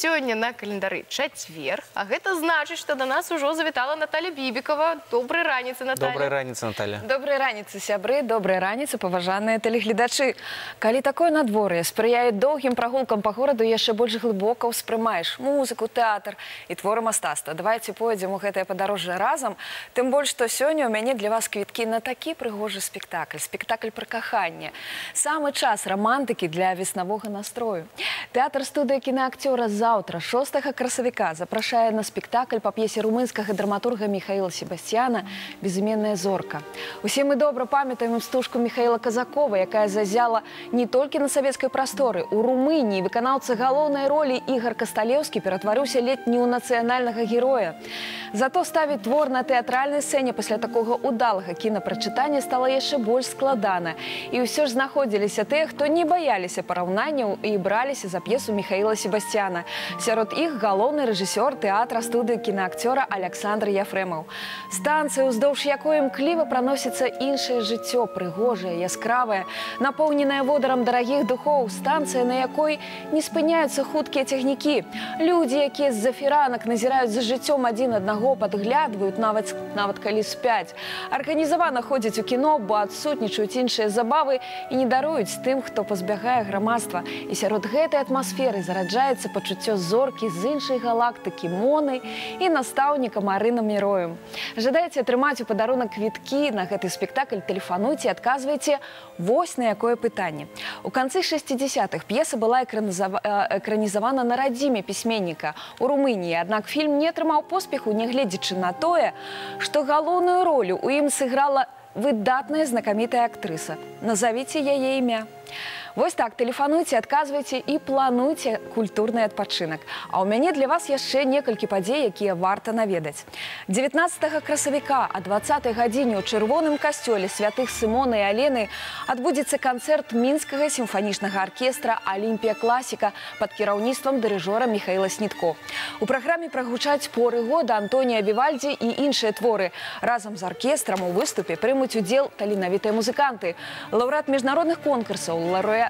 Сегодня на календары четверг, а это значит, что до нас уже завітала Наталья Бибикова. Доброй раницы, Наталья. Доброй раницы, Наталья. Доброй раницы, сябры, доброй раницы, паважаныя тэлегледачы. Калі такое надвор'е спрыяе доўгім прагулкам па гораду, яшчэ больш глыбока ўспрымаеш музыку, тэатр і творы мастацтва. Давайте пойдзем у гэтае падарожжа разам. Тым больш, што сёння ў мяне для вас квіткі на такі прыгожы спектакль. Спектакль пра каханне. Самы час романтыкі для веснавога настрою. Тэатр-студыя кінаакцёра заўтра, 6 красавіка, запрашае на спектакль па п'есе румынскага драматурга Михаила Себастьяна «Безыменная зорка». Усе мы добра памятаем стужку Михаила Казакова, якая зазяла не толькі на савецкай прасторы. У Румыніі выканаўца галоўнай ролі Ігор Касталеўскі ператварыўся ледь не ў нацыянальнага героя. Зато ставіць твор на тэатральнай сцэне пасля такога удалага кінапрачытання стала яшчэ больш складана. І ўсё ж знаходзіліся тыя, хто не баяліся параўнанняў і браліся за п'есу Михаила Себастьяна. Сярод іх галоўны рэжысёр тэатра студыі кінаакцёра Александр Яфрэмаў. Станцыя, уздоўж якой імкліва праносіцца іншае жыццё, прыгожае, яскравае, напоўненае водарам дарагіх духоў, станцыя, на якой не спыняюцца хуткія цягнікі. Людзі, якія з-за фіранак назіраюць за жыццём адзін аднаго, падглядваюць, нават калі спяць. Арганізавана ходзяць у кіно, бо адсутнічаюць іншыя забавы і не даруюць тым, хто пазбягае грамадства. І сярод гэтай атмасферы зараджаецца пачуццё зоркі з іншай галактыкі Моны і настаўніка Марынам Міроем. Жадаеце атрымаць у падарунак квіткі на гэты спектакль, тэлефануйце і адказвайце вось на якое пытанне. У канцы 60-х п'еса была экранізавана на радзіме пісьменніка у Румыніі, аднак фільм не атрымаў поспеху, нягледзячы на тое, што галоўную ролю ў ім сыграла выдатная знакамітая актрыса. Назавіце яе імя. Вось так, тэлефануйце, адказвайце і плануйце культурны адпачынак. А ў мяне для вас яшчэ некалькі падзей, якія варта наведаць. 19 красавіка о 20-й гадзіне ў чырвоным касцёле святых Сымона і Алены адбудзецца канцэрт мінскага сімфанічнага аркестра «Алімпія класіка» пад кіраўніцтвам дырыжора Михаила Снітко. У праграме прагучаць «Поры года» Антонія Вівальдзі і іншыя творы. Разам з аркестрам у выступе прымуць удзел таленавітыя музыканты, лаўрэат міжнародных конкурсаў, лаўрэат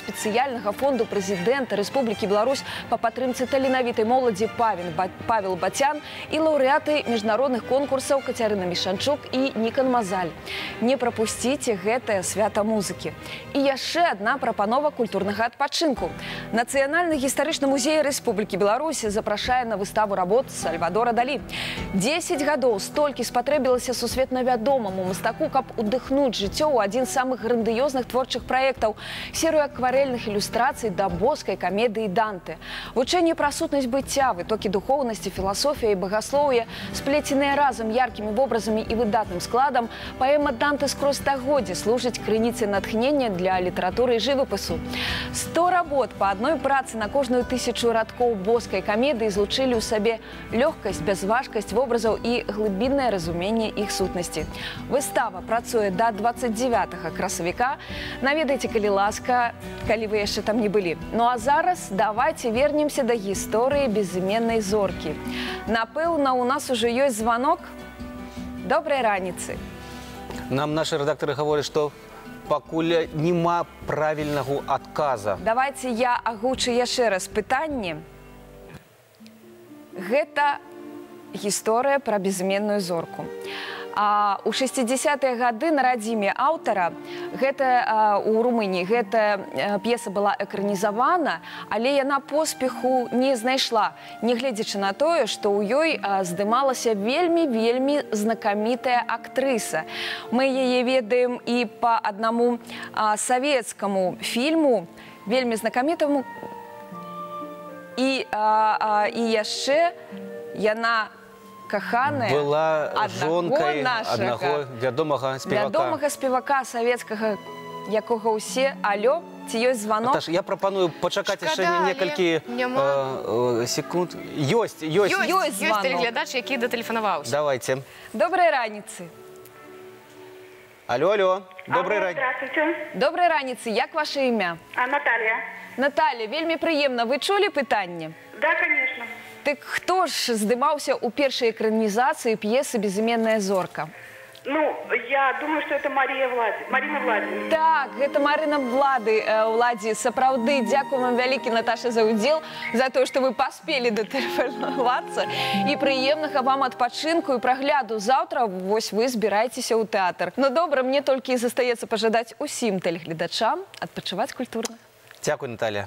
спецыяльнага фонду прэзідэнта Рэспублікі Беларусь па падтрымцы таленавітай моладзі Павел Батян і лаўрэаты міжнародных конкурсаў Кацярына Мішанчук і Нікан Мазаль. Не прапусціце гэтае свята музыкі. І яшчэ адна прапанова культурнага адпачынку. Нацыянальны гістарычны музей Рэспублікі Беларусь запрашае на выставу работ Сальвадора Далі. 10 гадоў столькі спатрэбілася сусветна вядомаму мастаку, каб удыхнуць жыццё ў адзін з самых грандыёзных творчых праектаў, серыю акварэльных ілюстрацый да боскай камедыі Данте. Вучэнне пра сутнасць быцця, вытокі духоўнасці, філасофія і багаслоўе, сплеценыя разам яркімі вобразамі і выдатным складам, паэма Данте скрозь стагоддзі служыць крыніцай натхнення для літаратуры і жывапісу. 100 работ па адной працы на кожную 1000 радкоў боскай камедыі злучылі ў сабе лёгкасць, бязважкасць вобразаў і глыбіннае разуменне іх сутнасці. Выстава працуе да 29 красавіка. Наведайце, калі ласка, калі вы яшчэ там не былі. Ну а зараз давайте вернемся да гісторыі безыменнай зоркі. Напэўна, у нас уже ёсць званок. Добрай раніцы. Нам наши редакторы говорят, что пакуль нема правильного отказа. Давайте я агучу яшчэ раз пытанне. Гэта гісторыя пра безыменную зорку. А у 60-е гады на радзіме аўтара у Румыніі гэтая п'еса была экранізавана, але яна поспеху не знайшла, нягледзячы на тое, што ў ёй здымалася вельмі знакамітая актрыса. Мы яе ведаем і па аднаму савецкаму фільму, вельмі знакамітаму, і яшчэ яна каханая была жонкай аднаго вядомага спевака савецкага, якога ўсе. Алло, ці ёсць званок? Наташа, я прапаную пачакаць яшчэ некалькі секунд. Ёсць тэлеглядач, які датэлефанаваўся. Давайте. Добрай раніцы. Алло, добрай раніцы. Здравствуйте. Добрай раніцы, як ваше імя? Наталья. Наталья, вельмі прыемна. Вы чулі пытанне? Да, конечно. Так хто ж здымаўся ў першай экранізацыі п'есы «Безыменная зорка»? Ну, я думаю, что это Марина Владимировна. Так, гэта Марына Владзі. Сапраўды, дзякуем вам вялікі, Наташа, за ўдзел, за то, што вы паспелі датэлефанавацца. І прыемнага вам адпачынку і прагляду. Заўтра вось вы збіраецеся ў тэатр. Ну добра, мне толькі застаецца пажадаць усім тэлегледачам адпачываць культурна. Дякую, Наталья.